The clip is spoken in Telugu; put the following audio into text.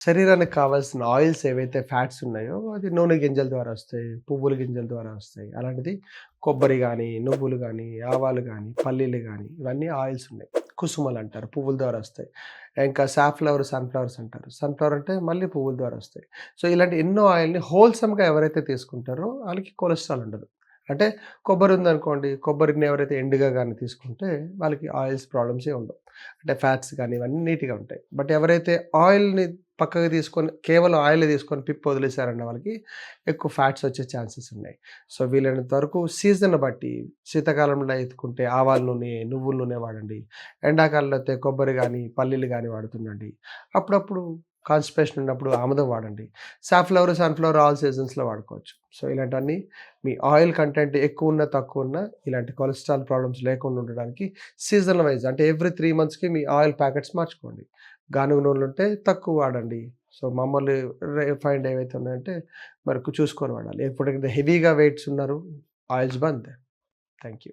శరీరానికి కావాల్సిన ఆయిల్స్ ఏవైతే ఫ్యాట్స్ ఉన్నాయో అది నూనె గింజల ద్వారా వస్తాయి, పువ్వుల గింజల ద్వారా వస్తాయి. అలాంటిది కొబ్బరి గానీ, నువ్వులు గానీ, ఆవాలు గానీ, పల్లీలు గానీ ఇవన్నీ ఆయిల్స్ ఉన్నాయి. కుసుమలంటారు పువ్వుల ద్వారా వస్తాయి. ఇంకా సాఫ్లవర్, సన్‌ఫ్లవర్స్ అంటారు. సన్‌ఫ్లవర్ అంటే మళ్ళీ పువ్వుల ద్వారా వస్తాయి. సో, ఇలాంటి ఎన్నో ఆయిల్‌ని హోల్‌సమ్‌గా ఎవరైతే తీసుకుంటారో ఆళ్ళకి కొలెస్ట్రాల్ ఉండదు. అంటే కొబ్బరి ఉందనుకోండి, కొబ్బరిని ఎవరైతే ఎండుగా గాని తీసుకుంటే వాళ్ళకి ఆయిల్స్ ప్రాబ్లమ్సే ఉండవు. అంటే ఫ్యాట్స్ గానీ ఇవన్నీ నీట్‌గా ఉంటాయి. బట్ ఎవరైతే ఆయిల్‌ని పక్కకి తీసుకొని కేవలం ఆయిలే తీసుకొని పిప్పి వదిలేసారంటే వాళ్ళకి ఎక్కువ ఫ్యాట్స్ వచ్చే ఛాన్సెస్ ఉన్నాయి. సో, వీలైనంత వరకు సీజన్‌ని బట్టి శీతాకాలంలో ఎత్తుకుంటే ఆవాల నూనె, నువ్వుల నూనె వాడండి. ఎండాకాలంలో అయితే కొబ్బరి గానీ, పల్లీలు గానీ వాడుతుండండి. అప్పుడప్పుడు కాన్‌స్టిపేషన్ ఉన్నప్పుడు ఆముదం వాడండి. సాఫ్లవర్, సన్‌ఫ్లవర్ ఆల్ సీజన్స్‌లో వాడుకోవచ్చు. సో, ఇలాంటివన్నీ మీ ఆయిల్ కంటెంట్ ఎక్కువున్నా, తక్కువున్నా ఇలాంటి కొలెస్ట్రాల్ ప్రాబ్లమ్స్ లేకుండా ఉండడానికి సీజనల్ వైస్ అంటే ఎవ్రీ 3 మంత్స్‌కి మీ ఆయిల్ ప్యాకెట్స్ మార్చుకోండి. గానుగ నూనెలుంటే తక్కువ వాడండి. సో, మామూలు రిఫైన్డ్ ఏవైతే ఉన్నాయంటే మరి చూసుకొని వాడాలి. ఎప్పుడైతే హెవీగా వెయిట్స్ ఉన్నారు ఆయిల్స్ బంద్. Thank you.